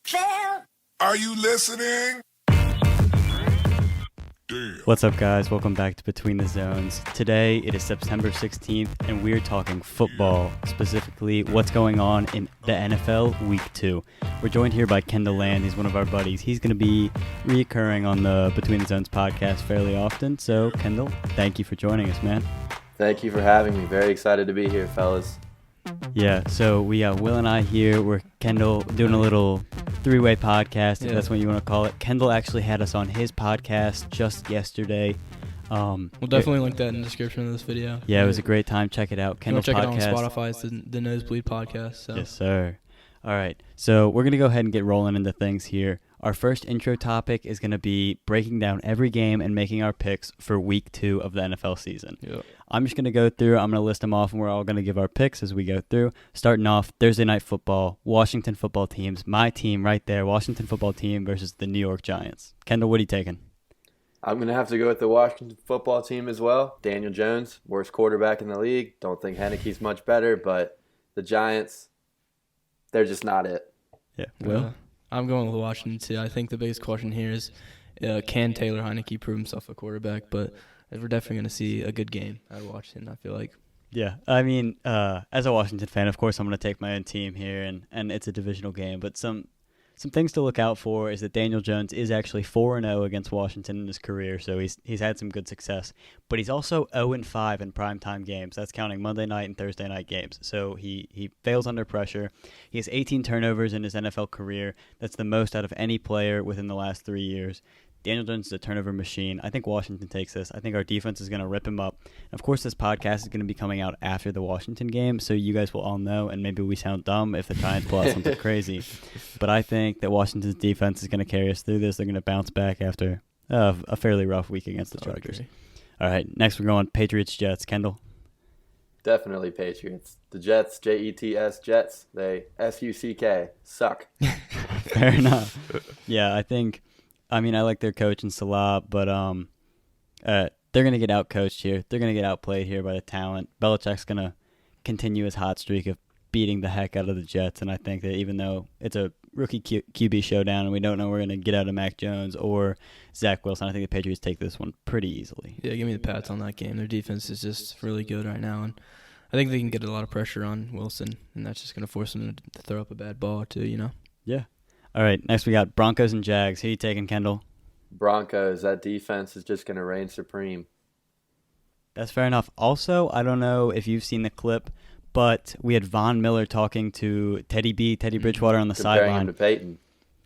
Phil! Are you listening? Damn. What's up, guys? Welcome back to Between the Zones. Today, it is September 16th, and we're talking football, specifically what's going on in the NFL Week 2. We're joined here by Kendall. He's one of our buddies. He's going to be reoccurring on the Between the Zones podcast fairly often. So, Kendall, thank you for joining us, man. Thank you for having me. Very excited to be here, fellas. Yeah, so we got Will and I here. We're Kendall doing a little three-way podcast, if that's what you want to call it. Kendall actually had us on his podcast just yesterday. We'll definitely link that in the description of this video. Yeah, it was a great time. Check it out. Kendall's check podcast. it out on Spotify. It's the Nosebleeds Podcast. So. Yes, sir. All right, so we're going to go ahead and get rolling into things here. Our first intro topic is going to be breaking down every game and making our picks for Week 2 of the NFL season. Yep. I'm just going to go through. I'm going to list them off, and we're all going to give our picks as we go through. Starting off, Thursday Night Football, Washington football teams. My team right there, Washington football team versus the New York Giants. Kendall, what are you taking? I'm going to have to go with the Washington football team as well. Daniel Jones, worst quarterback in the league. Don't think Heineke's much better, but the Giants, they're just not it. Yeah, Will? I'm going with Washington, too. I think the biggest question here is can Taylor Heineke prove himself a quarterback? But we're definitely going to see a good game out of Washington, I feel like. Yeah, I mean, as a Washington fan, of course, I'm going to take my own team here, and it's a divisional game. But some things to look out for is that Daniel Jones is actually 4-0 against Washington in his career, so he's had some good success. But he's also 0-5 in primetime games. That's counting Monday night and Thursday night games. So he fails under pressure. He has 18 turnovers in his NFL career. That's the most out of any player within the last 3 years. Daniel Jones is a turnover machine. I think Washington takes this. I think our defense is going to rip him up. And of course, this podcast is going to be coming out after the Washington game, so you guys will all know, and maybe we sound dumb if the Giants pull out something crazy. But I think that Washington's defense is going to carry us through this. They're going to bounce back after a fairly rough week against the Chargers. All right, next we're going Patriots-Jets. Kendall? Definitely Patriots. The Jets, Jets, Jets, they S-U-C-K, suck. Fair enough. Yeah, I mean, I like their coach in Salah, but they're going to get outcoached here. They're going to get outplayed here by the talent. Belichick's going to continue his hot streak of beating the heck out of the Jets, and I think that even though it's a rookie QB showdown and we don't know we're going to get out of Mac Jones or Zach Wilson, I think the Patriots take this one pretty easily. Yeah, give me the Pats on that game. Their defense is just really good right now, and I think they can get a lot of pressure on Wilson, and that's just going to force him to throw up a bad ball too, you know? Yeah. All right, next we got Broncos and Jags. Who are you taking, Kendall? Broncos, that defense is just going to reign supreme. That's fair enough. Also, I don't know if you've seen the clip, but we had Von Miller talking to Teddy Bridgewater on the sideline. Comparing him to Peyton.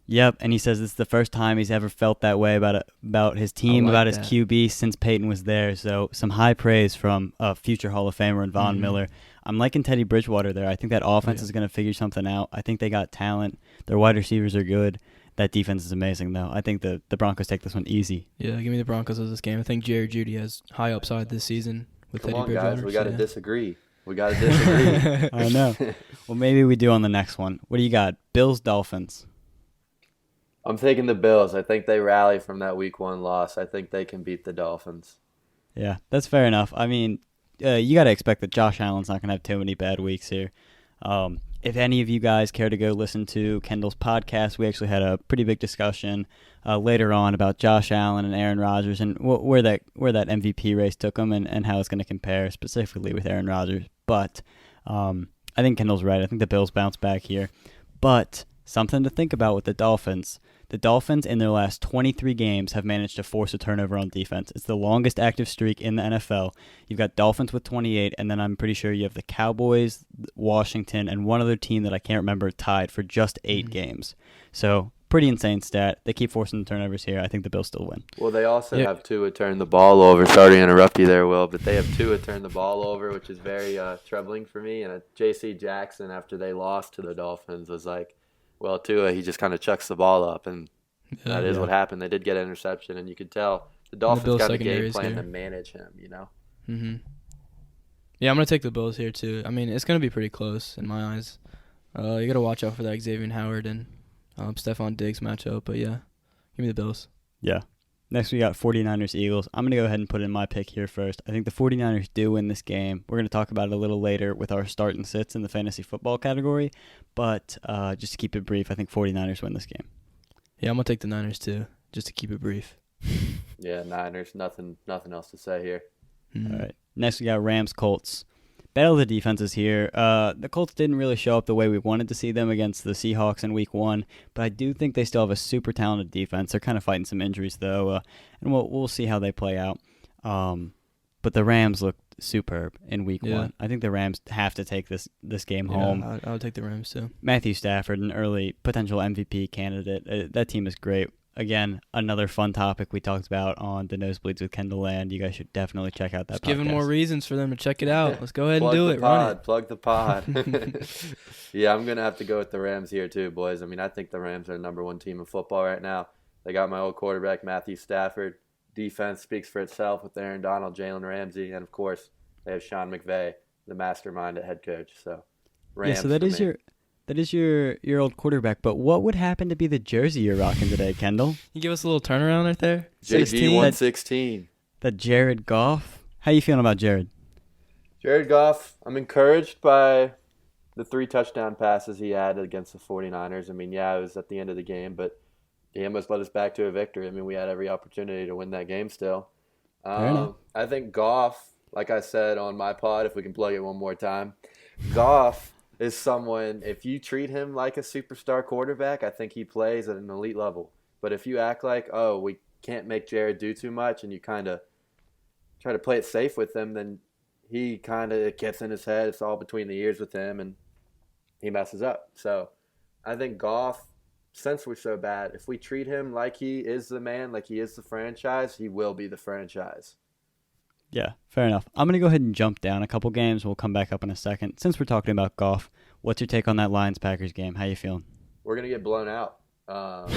Yep, and he says it's the first time he's ever felt that way about his team, about his QB since Peyton was there. So some high praise from a future Hall of Famer and Von Miller. I'm liking Teddy Bridgewater there. I think that offense is going to figure something out. I think they got talent. Their wide receivers are good. That defense is amazing, though. I think the Broncos take this one easy. Yeah, give me the Broncos of this game. I think Jerry Jeudy has high upside this season with Teddy Bridgewater. Come on, guys. We got to disagree. I know. Well, maybe we do on the next one. What do you got? Bills-Dolphins. I'm taking the Bills. I think they rally from that Week 1 loss. I think they can beat the Dolphins. Yeah, that's fair enough. I mean, you got to expect that Josh Allen's not going to have too many bad weeks here. If any of you guys care to go listen to Kendall's podcast, we actually had a pretty big discussion later on about Josh Allen and Aaron Rodgers and where that MVP race took him and how it's going to compare specifically with Aaron Rodgers. But I think Kendall's right. I think the Bills bounce back here. But something to think about with the Dolphins. The Dolphins, in their last 23 games, have managed to force a turnover on defense. It's the longest active streak in the NFL. You've got Dolphins with 28, and then I'm pretty sure you have the Cowboys, Washington, and one other team that I can't remember tied for just 8 games. So, pretty insane stat. They keep forcing the turnovers here. I think the Bills still win. Well, they also have Tua turn the ball over. Sorry to interrupt you there, Will, but they have Tua turn the ball over, which is very troubling for me. And J.C. Jackson, after they lost to the Dolphins, was like, well, Tua, he just kind of chucks the ball up, and that is what happened. They did get an interception, and you could tell the Dolphins got a game plan to manage him, you know? Mm-hmm. Yeah, I'm going to take the Bills here, too. I mean, it's going to be pretty close in my eyes. You got to watch out for that Xavier Howard and Stephon Diggs matchup, but yeah, give me the Bills. Yeah. Next, we got 49ers Eagles. I'm going to go ahead and put in my pick here first. I think the 49ers do win this game. We're going to talk about it a little later with our start and sits in the fantasy football category. But just to keep it brief, I think 49ers win this game. Yeah, I'm going to take the Niners too, just to keep it brief. Yeah, Niners. Nothing else to say here. All right. Next, we got Rams Colts. Battle of the defenses here. The Colts didn't really show up the way we wanted to see them against the Seahawks in Week 1, but I do think they still have a super talented defense. They're kind of fighting some injuries, though, and we'll see how they play out. But the Rams looked superb in Week 1. I think the Rams have to take this game home. I would take the Rams, too. Matthew Stafford, an early potential MVP candidate. That team is great. Again, another fun topic we talked about on the Nosebleeds with Kendall, and you guys should definitely check out that Just podcast. giving more reasons for them to check it out. Let's go ahead and Plug do the it. pod, Run it. Plug the pod. Yeah, I'm going to have to go with the Rams here too, boys. I mean, I think the Rams are the number 1 team in football right now. They got my old quarterback, Matthew Stafford. Defense speaks for itself with Aaron Donald, Jalen Ramsey, and, of course, they have Sean McVay, the mastermind at head coach. So, Rams. Yeah, so that is your old quarterback, but what would happen to be the jersey you're rocking today, Kendall? You give us a little turnaround right there? JG 116. That Jared Goff? How you feeling about Jared? Jared Goff, I'm encouraged by the 3 touchdown passes he had against the 49ers. I mean, yeah, it was at the end of the game, but he almost led us back to a victory. I mean, we had every opportunity to win that game still. I think Goff, like I said on my pod, if we can plug it one more time, Goff is someone, if you treat him like a superstar quarterback, I think he plays at an elite level. But if you act like, oh, we can't make Jared do too much, and you kind of try to play it safe with him, then he kind of gets in his head. It's all between the ears with him, and he messes up. So I think Goff, since we're so bad, if we treat him like he is the man, like he is the franchise, he will be the franchise. Yeah, fair enough. I'm going to go ahead and jump down a couple games. We'll come back up in a second. Since we're talking about Goff, what's your take on that Lions-Packers game? How you feeling? We're going to get blown out. I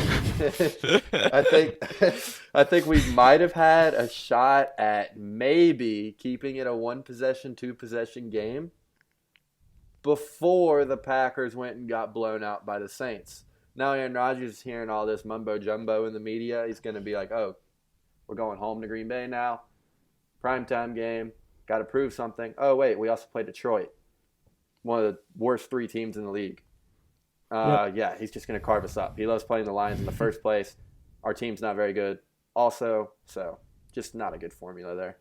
think we might have had a shot at maybe keeping it a 1-possession, 2-possession game before the Packers went and got blown out by the Saints. Now Aaron Rodgers is hearing all this mumbo-jumbo in the media. He's going to be like, oh, we're going home to Green Bay now. Primetime game. Got to prove something. Oh, wait, we also play Detroit. One of the worst 3 teams in the league. Yeah, he's just going to carve us up. He loves playing the Lions in the first place. Our team's not very good also, so just not a good formula there.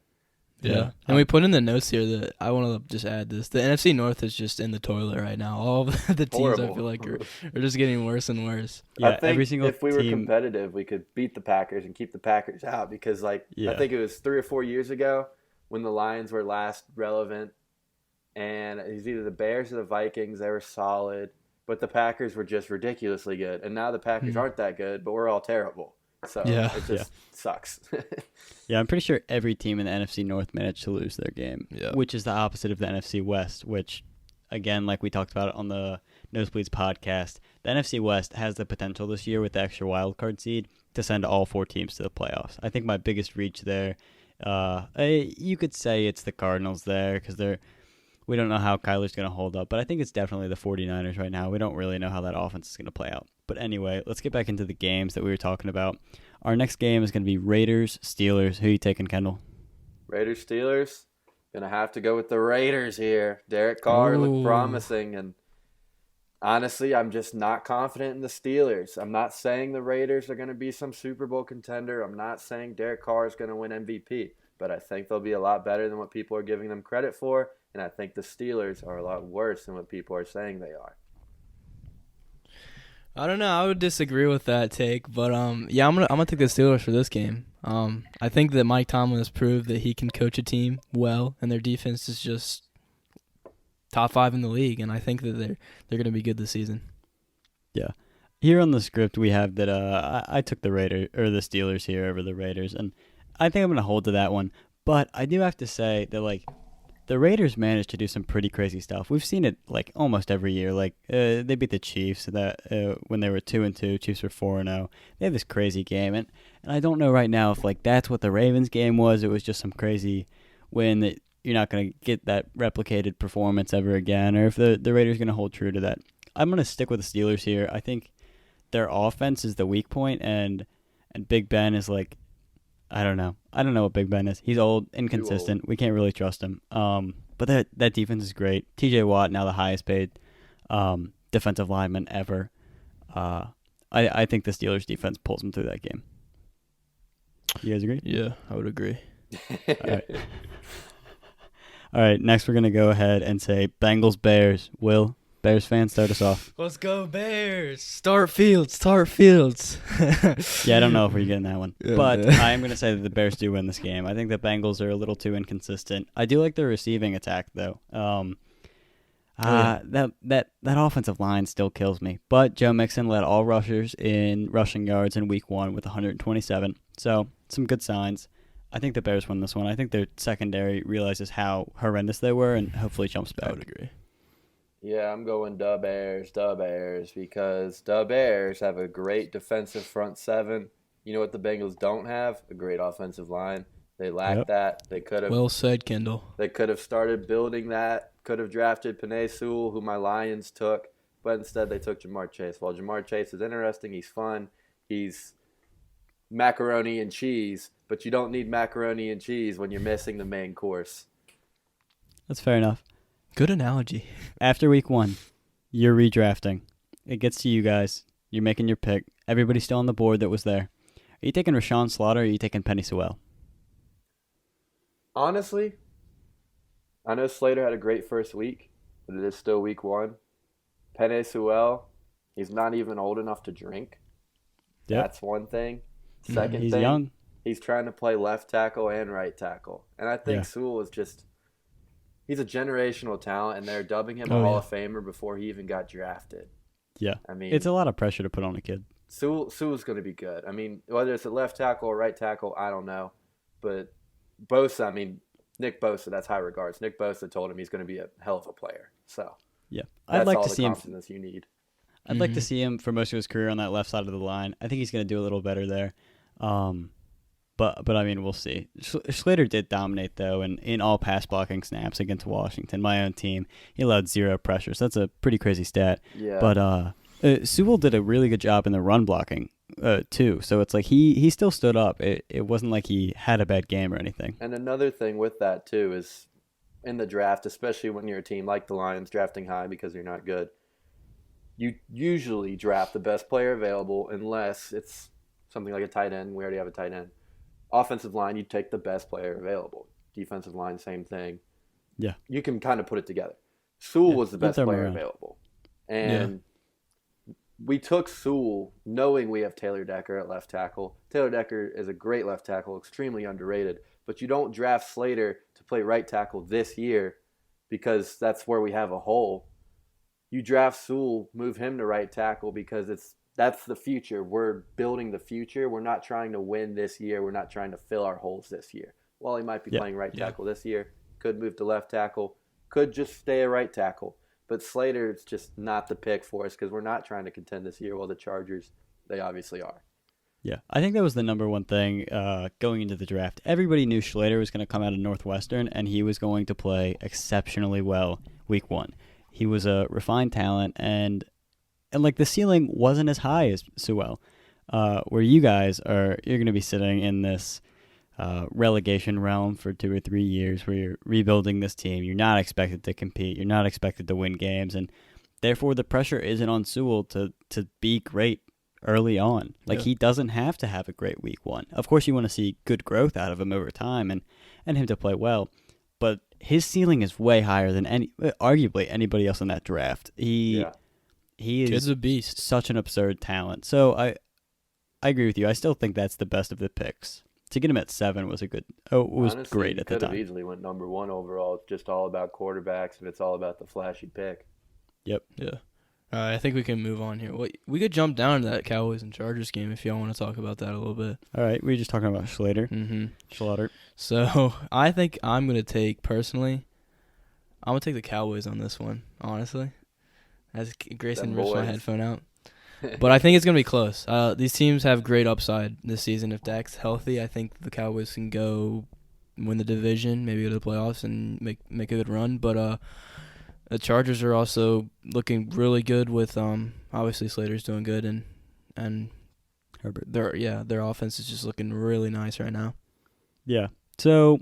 Yeah. And we put in the notes here that I want to just add this. The NFC North is just in the toilet right now. All of the teams, Horrible. I feel like, are just getting worse and worse. Yeah, I think every single if we were team. competitive, we could beat the Packers and keep the Packers out because, I think it was 3 or 4 years ago when the Lions were last relevant, and it was either the Bears or the Vikings. They were solid, but the Packers were just ridiculously good. And now the Packers aren't that good, but we're all terrible. So it just sucks. Yeah, I'm pretty sure every team in the NFC North managed to lose their game, which is the opposite of the NFC West, which, again, like we talked about on the Nosebleeds podcast, the NFC West has the potential this year with the extra wildcard seed to send all 4 teams to the playoffs. I think my biggest reach there, you could say it's the Cardinals there because we don't know how Kyler's going to hold up, but I think it's definitely the 49ers right now. We don't really know how that offense is going to play out. But anyway, let's get back into the games that we were talking about. Our next game is going to be Raiders-Steelers. Who are you taking, Kendall? Raiders-Steelers. Going to have to go with the Raiders here. Derek Carr looked promising, and honestly, I'm just not confident in the Steelers. I'm not saying the Raiders are going to be some Super Bowl contender. I'm not saying Derek Carr is going to win MVP, but I think they'll be a lot better than what people are giving them credit for, and I think the Steelers are a lot worse than what people are saying they are. I don't know. I would disagree with that take, but I'm gonna take the Steelers for this game. I think that Mike Tomlin has proved that he can coach a team well, and their defense is just top 5 in the league, and I think that they're gonna be good this season. Yeah. Here on the script we have that I took the Steelers here over the Raiders, and I think I'm gonna hold to that one. But I do have to say that the Raiders managed to do some pretty crazy stuff. We've seen it almost every year. They beat the Chiefs when they were 2-2. Chiefs were 4-0. They had this crazy game, and I don't know right now if that's what the Ravens game was. It was just some crazy win that you're not going to get that replicated performance ever again, or if the Raiders are going to hold true to that. I'm going to stick with the Steelers here. I think their offense is the weak point, and Big Ben is I don't know. I don't know what Big Ben is. He's old, inconsistent. We can't really trust him. But that defense is great. T.J. Watt, now the highest paid defensive lineman ever. I think the Steelers defense pulls them through that game. You guys agree? Yeah, I would agree. All right. All right, next we're going to go ahead and say Bengals-Bears. Will, Bears fans, start us off. Let's go Bears. Start Fields. Yeah, I don't know if we're getting that one. Yeah, but man. I am going to say that the Bears do win this game. I think the Bengals are a little too inconsistent. I do like their receiving attack, though. That offensive line still kills me. But Joe Mixon led all rushers in rushing yards in week 1 with 127. So, some good signs. I think the Bears win this one. I think their secondary realizes how horrendous they were and hopefully jumps back. I would agree. Yeah, I'm going the Bears, because the Bears have a great defensive front seven. You know what the Bengals don't have? A great offensive line. They lack that. They could have. Well said, Kendall. They could have started building that. Could have drafted Penei Sewell, who my Lions took, but instead they took Jamar Chase. While Jamar Chase is interesting, he's fun. He's macaroni and cheese, but you don't need macaroni and cheese when you're missing the main course. That's fair enough. Good analogy. After week 1, you're redrafting. It gets to you guys. You're making your pick. Everybody's still on the board that was there. Are you taking Rashawn Slaughter or are you taking Penei Sewell? Honestly, I know Slater had a great first week, but it is still week 1. Penei Sewell, he's not even old enough to drink. Yep. That's one thing. Second He's thing, young. he's trying to play left tackle and right tackle. And I think Sewell is just – he's a generational talent, and they're dubbing him a Hall of Famer before he even got drafted. Yeah. I mean, it's a lot of pressure to put on a kid. Sewell's going to be good. I mean, whether it's a left tackle or right tackle, I don't know. But Bosa, I mean, Nick Bosa, that's high regards. Nick Bosa told him he's going to be a hell of a player. So yeah, I'd like all to the see him. confidence you need. I'd like to see him for most of his career on that left side of the line. I think he's going to do a little better there. But I mean, we'll see. Slater did dominate, though, and in all pass blocking snaps against Washington, my own team. He allowed 0 pressures. That's a pretty crazy stat. Yeah. But Sewell did a really good job in the run blocking, too. So it's like he still stood up. It wasn't like he had a bad game or anything. And another thing with that, too, is in the draft, especially when you're a team like the Lions drafting high because you're not good, you usually draft the best player available unless it's something like a tight end. We already have a tight end. Offensive line, you take the best player available. Defensive line, same thing. Yeah. You can kind of put it together. Sewell was the best player available. And we took Sewell knowing we have Taylor Decker at left tackle. Taylor Decker is a great left tackle, extremely underrated. But you don't draft Slater to play right tackle this year because that's where we have a hole. You draft Sewell, move him to right tackle because that's the future. We're building the future. We're not trying to win this year. We're not trying to fill our holes this year. While he might be playing right tackle this year, could move to left tackle, could just stay a right tackle. But Slater, it's just not the pick for us because we're not trying to contend this year. While the Chargers, they obviously are. Yeah, I think that was the number one thing going into the draft. Everybody knew Slater was going to come out of Northwestern, and he was going to play exceptionally well week 1. He was a refined talent, and like the ceiling wasn't as high as Sewell. Where you guys you're going to be sitting in this relegation realm for 2 or 3 years where you're rebuilding this team. You're not expected to compete. You're not expected to win games, and therefore the pressure isn't on Sewell to be great early on. Like he doesn't have to have a great week 1. Of course, you want to see good growth out of him over time and him to play well, but his ceiling is way higher than arguably anybody else in that draft. He is Kid's a beast. Such an absurd talent. So I agree with you. I still think that's the best of the picks. To get him at 7 was Honestly, great at the time. Could have easily went number 1 overall. It's just all about quarterbacks, and it's all about the flashy pick. Yep. Yeah. All right, I think we can move on here. We could jump down to that Cowboys and Chargers game if y'all want to talk about that a little bit. All right, we were just talking about Slater. Slaughter. So I think I'm going to take the Cowboys on this one, honestly. As Grayson rips my headphone out. But I think it's going to be close. These teams have great upside this season. If Dak's healthy, I think the Cowboys can go win the division, maybe go to the playoffs and make a good run. But the Chargers are also looking really good with obviously Slater's doing good and Herbert. their offense is just looking really nice right now. Yeah. So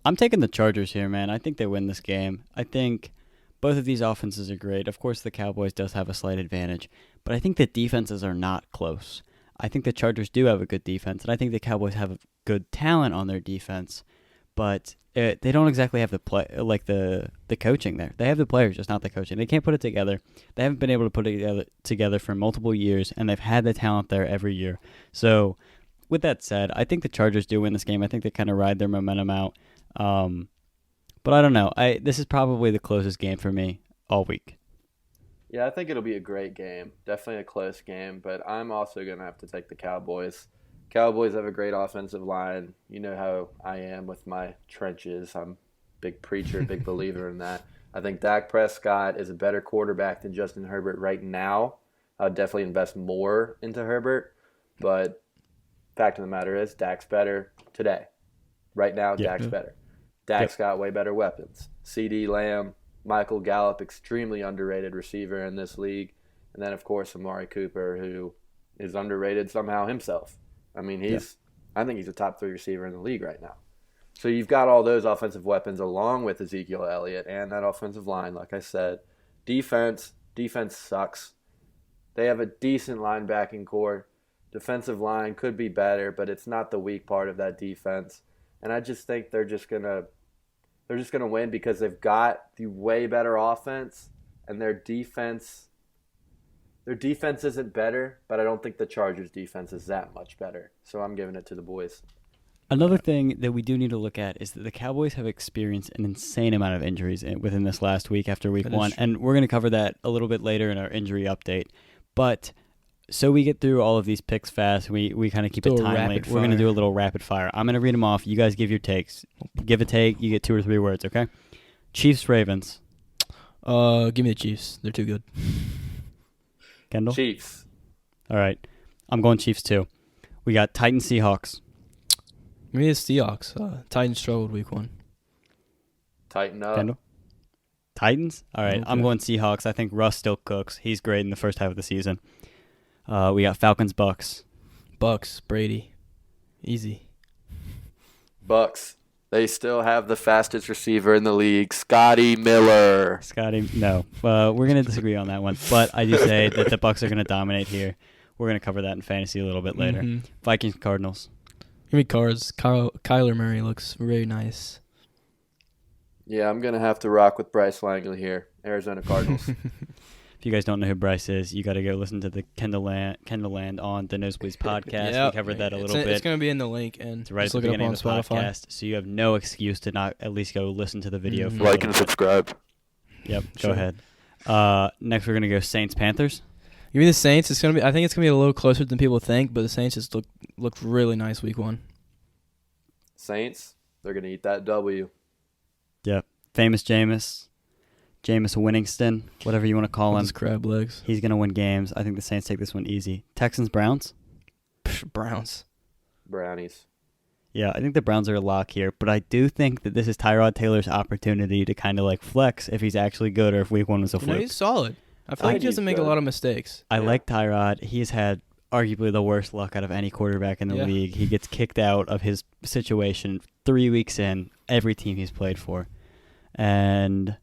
I'm taking the Chargers here, man. I think they win this game. I think both of these offenses are great. Of course, the Cowboys does have a slight advantage, but I think the defenses are not close. I think the Chargers do have a good defense, and I think the Cowboys have good talent on their defense, but they don't exactly have the coaching there. They have the players, just not the coaching. They can't put it together. They haven't been able to put it together for multiple years, and they've had the talent there every year. So with that said, I think the Chargers do win this game. I think they kind of ride their momentum out. But I don't know. This is probably the closest game for me all week. Yeah, I think it'll be a great game. Definitely a close game, but I'm also going to have to take the Cowboys. Cowboys have a great offensive line. You know how I am with my trenches. I'm a big preacher, big believer in that. I think Dak Prescott is a better quarterback than Justin Herbert right now. I'd definitely invest more into Herbert, but fact of the matter is Dak's better today. Right now, Dak's better. Dak's got way better weapons. CD Lamb, Michael Gallup, extremely underrated receiver in this league. And then, of course, Amari Cooper, who is underrated somehow himself. I mean, I think he's a top 3 receiver in the league right now. So you've got all those offensive weapons along with Ezekiel Elliott and that offensive line, like I said. Defense sucks. They have a decent linebacking core. Defensive line could be better, but it's not the weak part of that defense. And I just think they're just gonna win because they've got the way better offense, and their defense isn't better, but I don't think the Chargers' defense is that much better. So I'm giving it to the boys. Another thing that we do need to look at is that the Cowboys have experienced an insane amount of injuries within this last week after week one, and we're going to cover that a little bit later in our injury update. But so we get through all of these picks fast, we kind of keep it timely. We're going to do a little rapid fire. I'm going to read them off. You guys give your takes. Give a take. You get 2 or 3 words, okay? Chiefs, Ravens. Give me the Chiefs. They're too good. Kendall? Chiefs. All right. I'm going Chiefs too. We got Titans, Seahawks. Give me the Seahawks. Titans struggled week 1. Tighten up. Kendall? Titans? All right. Okay. I'm going Seahawks. I think Russ still cooks. He's great in the first half of the season. We got Falcons, Bucks. Bucks, Brady. Easy. Bucks. They still have the fastest receiver in the league, Scotty Miller. No. We're going to disagree on that one. But I do say that the Bucks are going to dominate here. We're going to cover that in fantasy a little bit later. Mm-hmm. Vikings, Cardinals. Give me Cards. Kyler Murray looks very nice. Yeah, I'm going to have to rock with Bryce Langley here. Arizona Cardinals. If you guys don't know who Bryce is, you got to go listen to the Kendall Land on the Nosebleeds Podcast. Yep. We covered that a little bit. It's going to be in the link, and It's right just at the look it up beginning on of the Spotify. podcast, so you have no excuse to not at least go listen to the video. Mhm. For Like and subscribe. Yep, Sure. go ahead. Next, we're going to go Saints, Panthers. Give me the Saints. I think it's going to be a little closer than people think, but the Saints just looked really nice week 1. Saints, they're going to eat that W. Yep. Famous Jameis Winningston, whatever you want to call him. His crab legs. He's going to win games. I think the Saints take this one easy. Texans, Browns. Browns. Brownies. Yeah, I think the Browns are a lock here, but I do think that this is Tyrod Taylor's opportunity to kind of like flex if he's actually good or if week 1 was a fluke. He's solid. I feel like he doesn't make a lot of mistakes. I like Tyrod. He's had arguably the worst luck out of any quarterback in the league. He gets kicked out of his situation 3 weeks in every team he's played for. And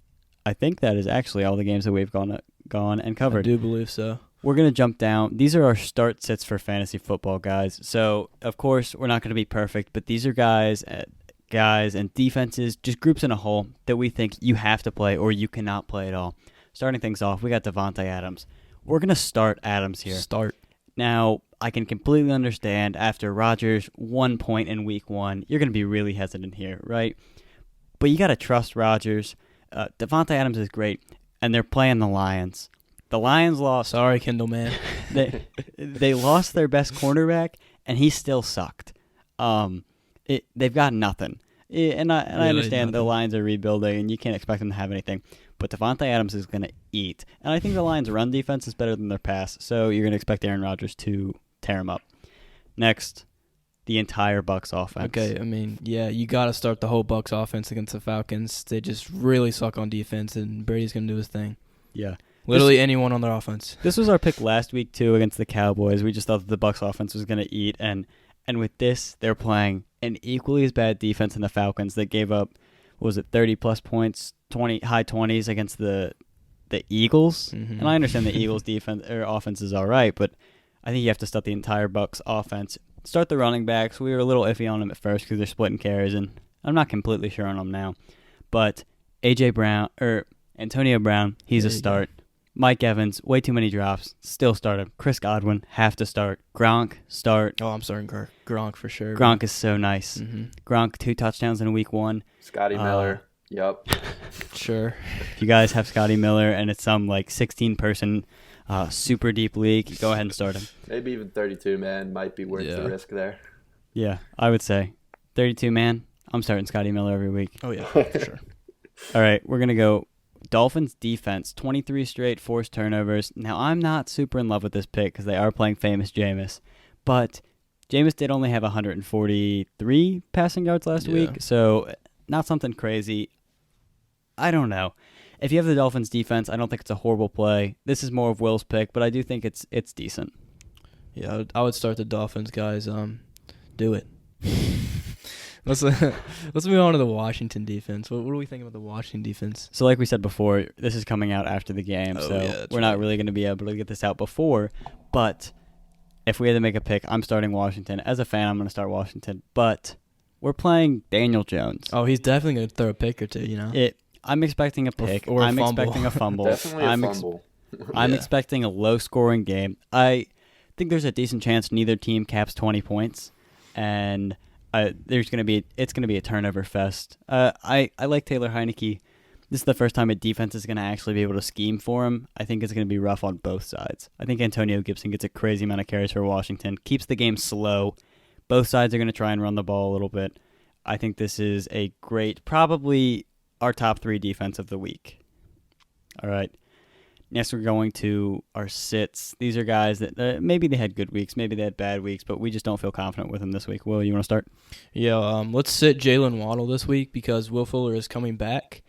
I think that is actually all the games that we've gone and covered. I do believe so. We're going to jump down. These are our start sits for fantasy football, guys. So, of course, we're not going to be perfect, but these are guys and defenses, just groups in a whole that we think you have to play or you cannot play at all. Starting things off, we got Devontae Adams. We're going to start Adams here. Now, I can completely understand after Rodgers 1 point in week 1, you're going to be really hesitant here, right? But you got to trust Rodgers. Devontae Adams is great, and they're playing the Lions. The Lions lost. Sorry, Kendall, man. They lost their best cornerback, and he still sucked. They've got nothing. And I understand nothing. the Lions are rebuilding, and you can't expect them to have anything. But Devontae Adams is going to eat. And I think the Lions' run defense is better than their pass, so you're going to expect Aaron Rodgers to tear him up. Next, the entire Bucs offense. Okay, I mean, yeah, you got to start the whole Bucs offense against the Falcons. They just really suck on defense, and Brady's going to do his thing. Yeah. Literally anyone on their offense. This was our pick last week, too, against the Cowboys. We just thought that the Bucs offense was going to eat, and with this, they're playing an equally as bad defense in the Falcons that gave up, 30-plus points, high 20s against the Eagles. Mm-hmm. And I understand the Eagles' defense or offense is all right, but I think you have to start the entire Bucs offense. Start the running backs. We were a little iffy on them at first because they're splitting carries, and I'm not completely sure on them now. But Antonio Brown, he's a start. Mike Evans, way too many drops. Still start him. Chris Godwin, have to start. Gronk, start. Oh, I'm starting Gronk for sure. Gronk is so nice. Mm-hmm. Gronk, 2 touchdowns in week 1. Scotty Miller. Yep. Sure. If you guys have Scotty Miller and it's some 16-person super deep league, go ahead and start him. Maybe even 32-man might be worth the risk there. Yeah, I would say 32-man. I'm starting Scotty Miller every week. Oh, yeah, for sure. All right, we're going to go Dolphins defense, 23 straight forced turnovers. Now, I'm not super in love with this pick because they are playing famous Jameis, but Jameis did only have 143 passing yards last week, so not something crazy. I don't know. If you have the Dolphins defense, I don't think it's a horrible play. This is more of Will's pick, but I do think it's decent. Yeah, I would start the Dolphins, guys. Do it. Let's move on to the Washington defense. What do we think about the Washington defense? So like we said before, this is coming out after the game, we're not really going to be able to get this out before. But if we had to make a pick, I'm starting Washington. As a fan, I'm going to start Washington. But we're playing Daniel Jones. Oh, he's definitely going to throw a pick or two, you know? I'm expecting a pick. Or a I'm fumble. expecting a fumble. Definitely a fumble. I'm expecting a low-scoring game. I think there's a decent chance neither team caps 20 points, and it's going to be a turnover fest. I like Taylor Heineke. This is the first time a defense is going to actually be able to scheme for him. I think it's going to be rough on both sides. I think Antonio Gibson gets a crazy amount of carries for Washington, keeps the game slow. Both sides are going to try and run the ball a little bit. I think this is a great, probably our top 3 defense of the week. All right. Next, we're going to our sits. These are guys that maybe they had good weeks, maybe they had bad weeks, but we just don't feel confident with them this week. Will, you want to start? Yeah, let's sit Jalen Waddle this week because Will Fuller is coming back.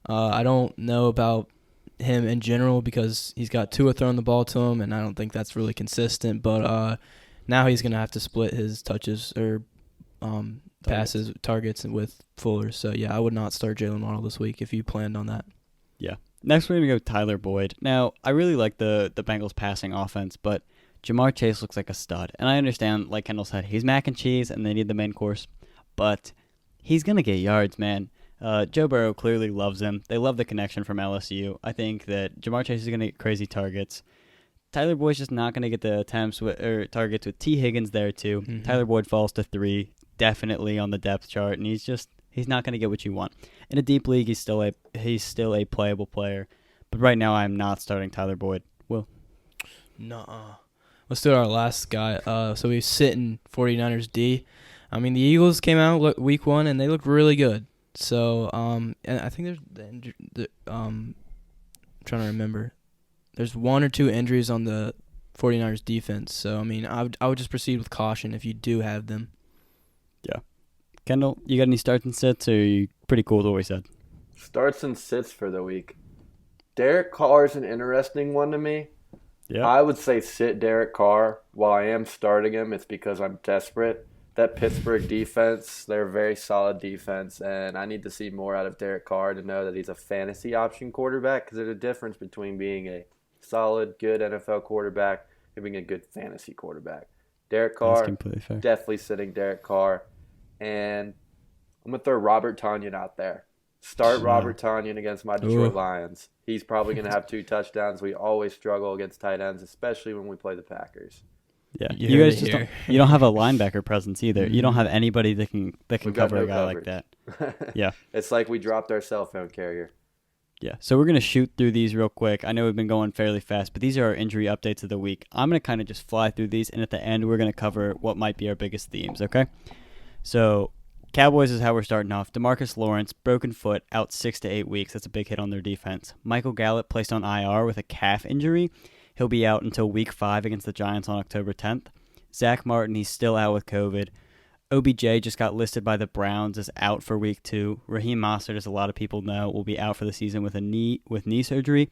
I don't know about him in general because he's got Tua throwing the ball to him, and I don't think that's really consistent. But now he's going to have to split his touches or targets with Fuller. So, yeah, I would not start Jalen Waddle this week if you planned on that. Yeah. Next, we're going to go Tyler Boyd. Now, I really like the Bengals passing offense, but Jamar Chase looks like a stud. And I understand, like Kendall said, he's mac and cheese and they need the main course, but he's going to get yards, man. Joe Burrow clearly loves him. They love the connection from LSU. I think that Jamar Chase is going to get crazy targets. Tyler Boyd's just not going to get the attempts or targets with T. Higgins there, too. Mm-hmm. Tyler Boyd falls to 3, definitely on the depth chart, and he's not going to get what you want. In a deep league, he's still a playable player. But right now, I'm not starting Tyler Boyd. Will? Nuh-uh. Let's do our last guy. So we're sitting 49ers D. I mean, the Eagles came out week 1, and they looked really good. So, and I think I'm trying to remember. There's 1 or 2 injuries on the 49ers defense. So, I mean, I would just proceed with caution if you do have them. Yeah. Kendall, you got any starts and sits, or are you pretty cool with what we said? Starts and sits for the week. Derek Carr is an interesting one to me. Yeah. I would say sit Derek Carr. While I am starting him, it's because I'm desperate. That Pittsburgh defense, they're a very solid defense, and I need to see more out of Derek Carr to know that he's a fantasy option quarterback, because there's a difference between being a solid, good NFL quarterback and being a good fantasy quarterback. Derek Carr, that's completely fair. Definitely sitting Derek Carr. And I'm going to throw Robert Tonyan out there. Start Robert Tonyan against my Detroit Lions. He's probably going to have 2 touchdowns. We always struggle against tight ends, especially when we play the Packers. Yeah, you guys just don't have a linebacker presence either. You don't have anybody that can cover a guy like that. Yeah. It's like we dropped our cell phone carrier. Yeah, so we're going to shoot through these real quick. I know we've been going fairly fast, but these are our injury updates of the week. I'm going to kind of just fly through these, and at the end, we're going to cover what might be our biggest themes, okay? So, Cowboys is how we're starting off. DeMarcus Lawrence, broken foot, out 6 to 8 weeks. That's a big hit on their defense. Michael Gallup placed on IR with a calf injury. He'll be out until Week 5 against the Giants on October 10th. Zach Martin, he's still out with COVID. OBJ just got listed by the Browns as out for Week 2. Raheem Mostert, as a lot of people know, will be out for the season with knee surgery.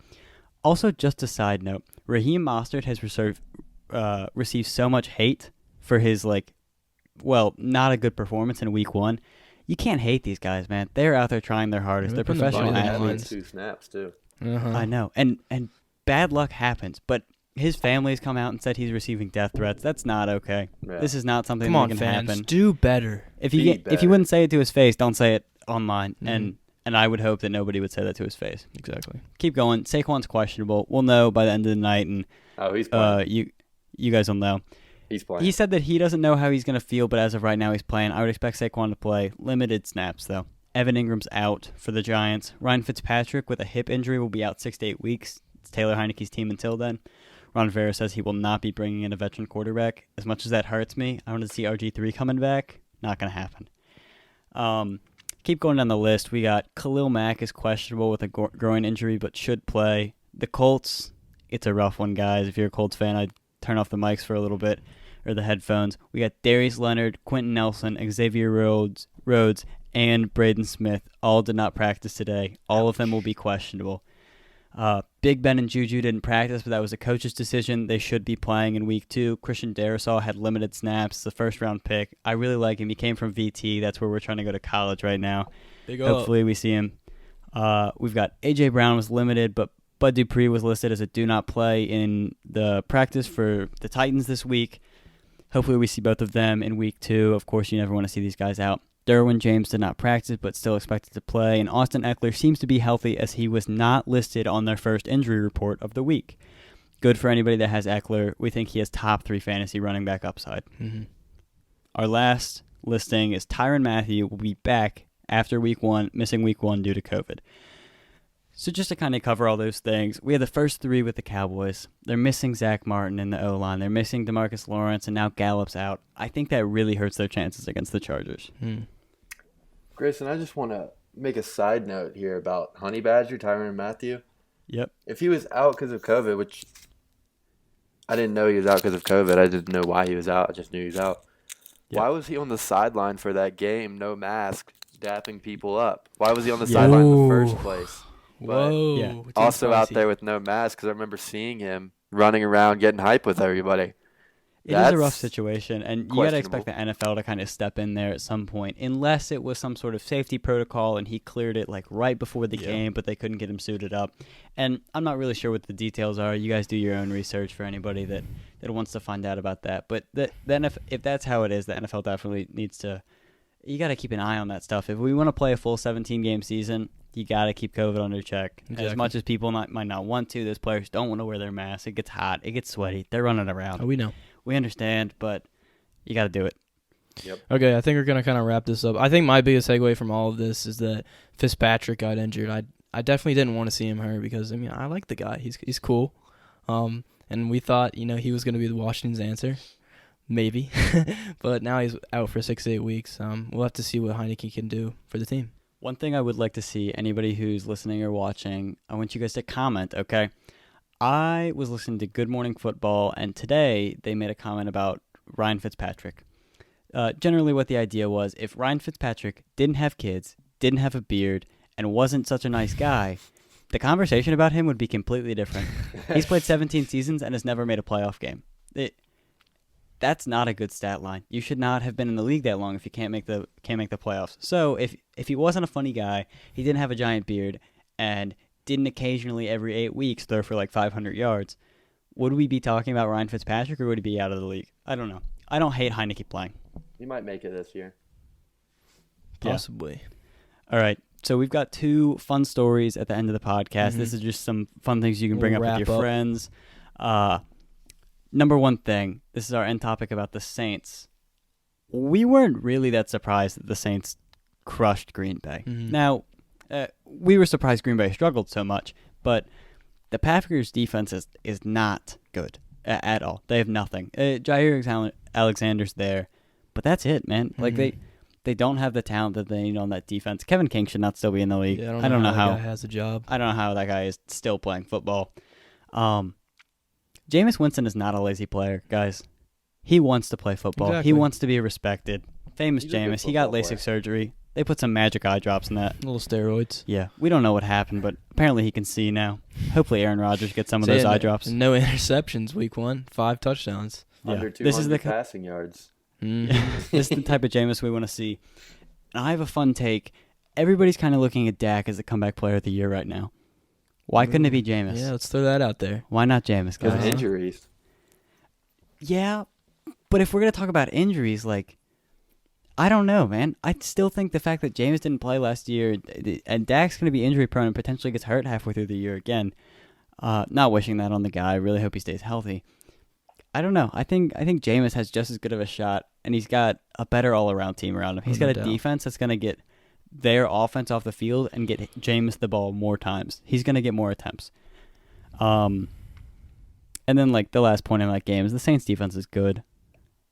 Also, just a side note, Raheem Mostert has received so much hate for his not a good performance in week 1. You can't hate these guys, man. They're out there trying their hardest. They're putting the professional body on the athletes. line. 2 snaps too. I know. And bad luck happens, but his family's come out and said he's receiving death threats. That's not okay. Yeah. This is not something Come that on, can fans. happen. Do better. If Be you better. wouldn't say it to his face, don't say it online. Mhm. And I would hope that nobody would say that to his face. Exactly. Keep going. Saquon's questionable. We'll know by the end of the night, and Oh, he's playing. you guys will know. He's playing. He said that he doesn't know how he's going to feel, but as of right now, he's playing. I would expect Saquon to play limited snaps, though. Evan Ingram's out for the Giants. Ryan Fitzpatrick with a hip injury will be out 6 to 8 weeks. It's Taylor Heineke's team until then. Ron Rivera says he will not be bringing in a veteran quarterback. As much as that hurts me, I want to see RG3 coming back. Not going to happen. Keep going down the list. We got Khalil Mack is questionable with a groin injury, but should play. The Colts, it's a rough one, guys. If you're a Colts fan, I'd turn off the mics for a little bit, or the headphones. We got Darius Leonard, Quentin Nelson, Xavier Rhodes, and Braden Smith. All did not practice today. All of them will be questionable. Big Ben and Juju didn't practice, but that was a coach's decision. They should be playing in week 2. Christian Darrisaw had limited snaps, the first-round pick. I really like him. He came from VT. That's where we're trying to go to college right now. Hopefully we see him. We've got A.J. Brown was limited, but Bud Dupree was listed as a do-not-play in the practice for the Titans this week. Hopefully we see both of them in week 2. Of course, you never want to see these guys out. Derwin James did not practice, but still expected to play, and Austin Eckler seems to be healthy as he was not listed on their first injury report of the week. Good for anybody that has Eckler. We think he has top 3 fantasy running back upside. Mm-hmm. Our last listing is Tyrann Mathieu will be back after week 1, missing week 1 due to COVID. So just to kind of cover all those things, we have the first 3 with the Cowboys. They're missing Zach Martin in the O-line. They're missing DeMarcus Lawrence, and now Gallup's out. I think that really hurts their chances against the Chargers. Grayson, I just want to make a side note here about Honey Badger, Tyrann Mathieu. Yep. If he was out because of COVID, which I didn't know he was out because of COVID. I didn't know why he was out. I just knew he was out. Yep. Why was he on the sideline for that game, no mask, dapping people up? Why was he on the sideline in the first place? But Whoa. Yeah. It's also out spicy. there with no mask because I remember seeing him running around getting hype with everybody. It is a rough That's situation, and you got to expect the questionable. NFL to kind of step in there at some point, unless it was some sort of safety protocol and he cleared it like right before the game, but they couldn't get him suited up. And I'm not really sure what the details are. You guys do your own research for anybody that wants to find out about that. But then if that's how it is, the NFL definitely needs to. You got to keep an eye on that stuff. If we want to play a full 17-game season, you got to keep COVID under check. Exactly. As much as people might not want to, those players don't want to wear their masks. It gets hot. It gets sweaty. They're running around. Oh, we know. We understand, but you got to do it. Okay, I think we're going to kind of wrap this up. I think my biggest takeaway from all of this is that Fitzpatrick got injured. I definitely didn't want to see him hurt because, I mean, I like the guy. He's cool. And we thought, he was going to be the Washington's answer. Maybe. But now he's out for 6 to 8 weeks. We'll have to see what Heineke can do for the team. One thing I would like to see, anybody who's listening or watching, I want you guys to comment, okay? I was listening to Good Morning Football, and today they made a comment about Ryan Fitzpatrick. Generally what the idea was, if Ryan Fitzpatrick didn't have kids, didn't have a beard, and wasn't such a nice guy, the conversation about him would be completely different. He's played 17 seasons and has never made a playoff game. That's not a good stat line. You should not have been in the league that long if you can't make the playoffs. So if he wasn't a funny guy, he didn't have a giant beard, and didn't occasionally every 8 weeks throw for like 500 yards, would we be talking about Ryan Fitzpatrick, or would he be out of the league? I don't know. I don't hate Heineke playing. He might make it this year. Possibly. All right. So we've got 2 fun stories at the end of the podcast. Mhm. This is just some fun things you can bring We'll up with wrap your up. friends. Number one thing, this is our end topic about the Saints. We weren't really that surprised that the Saints crushed Green Bay. Mhm. Now, we were surprised Green Bay struggled so much, but the Packers' defense is not good at all. They have nothing. Jair Alexander's there, but that's it, man. Like they don't have the talent that they need on that defense. Kevin King should not still be in the league. Yeah, I don't know how that guy has a job. I don't know how that guy is still playing football. Jameis Winston is not a lazy player, guys. He wants to play football. Exactly. He wants to be respected. Famous He's a good Jameis. He got football LASIK player. surgery. They put some magic eye drops in that. Little steroids. Yeah, we don't know what happened, but apparently he can see now. Hopefully Aaron Rodgers gets some of those eye drops. No interceptions week 1. 5 touchdowns. Yeah. Under This is 200 the passing yards. This is the type of Jameis we want to see. And I have a fun take. Everybody's kind of looking at Dak as the comeback player of the year right now. Why couldn't it be Jameis? Yeah, let's throw that out there. Why not Jameis, Because guys? of injuries. Yeah, but if we're going to talk about injuries, like, I don't know, man. I still think the fact that Jameis didn't play last year and Dak's going to be injury prone and potentially gets hurt halfway through the year again. Not wishing that on the guy. I really hope he stays healthy. I don't know. I think Jameis has just as good of a shot, and he's got a better all-around team around him. He's got a defense that's going to get their offense off the field and get Jameis the ball more times. He's going to get more attempts. And then, like, the last point in that game is the Saints' defense is good.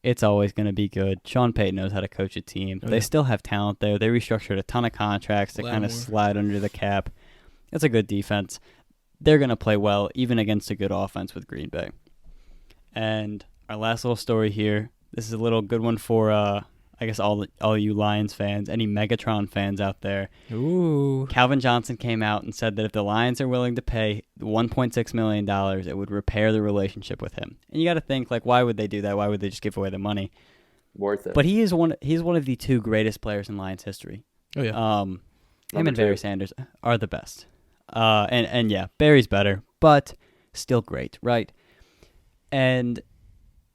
It's always going to be good. Sean Payton knows how to coach a team. They still have talent there. They restructured a ton of contracts to kind of slide under the cap. It's a good defense. They're going to play well, even against a good offense with Green Bay. And our last little story here, this is a little good one for, I guess, all you Lions fans, any Megatron fans out there. Ooh. Calvin Johnson came out and said that if the Lions are willing to pay $1.6 million, it would repair the relationship with him. And you got to think, like, why would they do that? Why would they just give away the money? Worth it. But he's one of the two greatest players in Lions history. Oh, yeah. Him and Barry Sanders are the best. And yeah, Barry's better, but still great, right? And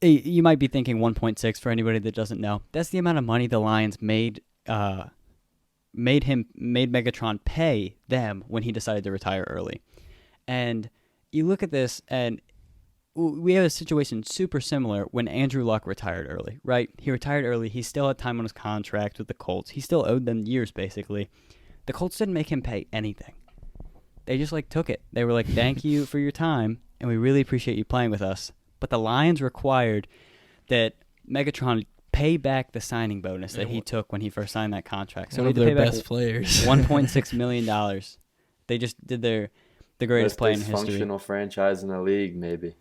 you might be thinking 1.6 for anybody that doesn't know. That's the amount of money the Lions made Megatron pay them when he decided to retire early. And you look at this, and we have a situation super similar when Andrew Luck retired early, right? He retired early. He still had time on his contract with the Colts. He still owed them years, basically. The Colts didn't make him pay anything. They just, like, took it. They were like, thank you for your time, and we really appreciate you playing with us. But the Lions required that Megatron pay back the signing bonus that he took when he first signed that contract. So one of their best players. $1.6 million. They just did the greatest play in history. Functional franchise in the league, maybe.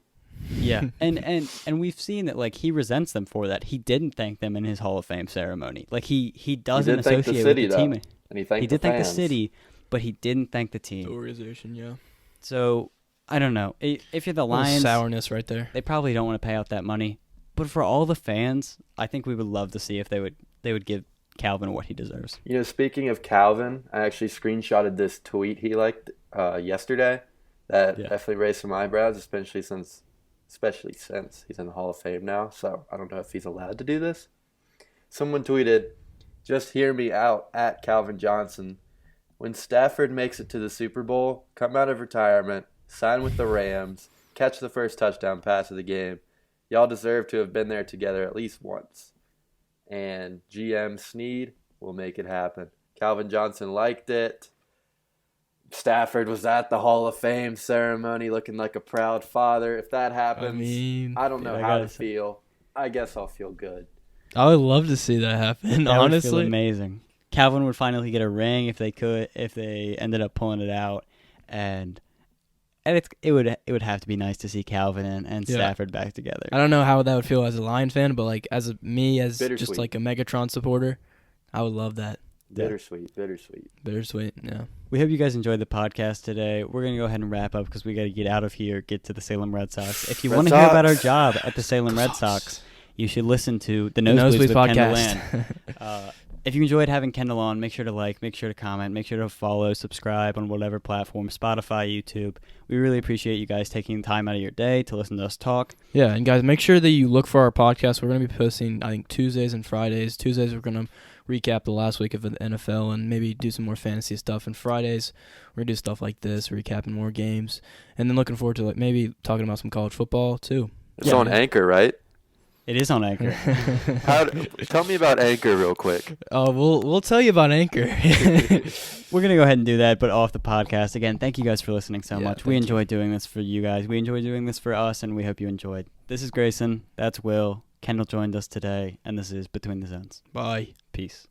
Yeah, and we've seen that, like, he resents them for that. He didn't thank them in his Hall of Fame ceremony. Like, he doesn't associate with the team. And he did thank the city, but he didn't thank the team. The organization, yeah. So I don't know. If you're the Lions, sourness right there. They probably don't want to pay out that money. But for all the fans, I think we would love to see if they would give Calvin what he deserves. You know, speaking of Calvin, I actually screenshotted this tweet he liked yesterday that definitely raised some eyebrows, especially since he's in the Hall of Fame now. So I don't know if he's allowed to do this. Someone tweeted, "Just hear me out at Calvin Johnson. When Stafford makes it to the Super Bowl, come out of retirement, sign with the Rams, catch the first touchdown pass of the game. Y'all deserve to have been there together at least once. And GM Snead will make it happen." Calvin Johnson liked it. Stafford was at the Hall of Fame ceremony looking like a proud father. If that happens, I don't know how to feel. I guess I'll feel good. I would love to see that happen, honestly. Would feel amazing. Calvin would finally get a ring if they ended up pulling it out, and it would have to be nice to see Calvin and Stafford back together. I don't know how that would feel as a Lions fan, but like as just like a Megatron supporter, I would love that. Bittersweet. Yeah. We hope you guys enjoyed the podcast today. We're gonna go ahead and wrap up because we got to get out of here, get to the Salem Red Sox. If you want to hear about our job at the Salem Red Sox, you should listen to the Nosebleeds Podcast. If you enjoyed having Kendall on, make sure to like, make sure to comment, make sure to follow, subscribe on whatever platform, Spotify, YouTube. We really appreciate you guys taking time out of your day to listen to us talk. Yeah, and guys, make sure that you look for our podcast. We're going to be posting, I think, Tuesdays and Fridays. Tuesdays, we're going to recap the last week of the NFL and maybe do some more fantasy stuff. And Fridays, we're going to do stuff like this, recapping more games. And then looking forward to maybe talking about some college football, too. It's on Anchor, right? It is on Anchor. Tell me about Anchor real quick. Oh, we'll tell you about Anchor. We're going to go ahead and do that, but off the podcast. Again, thank you guys for listening so much. We enjoy doing this for you guys. We enjoy doing this for us, and we hope you enjoyed. This is Grayson. That's Will. Kendall joined us today, and this is Between the Zones. Bye. Peace.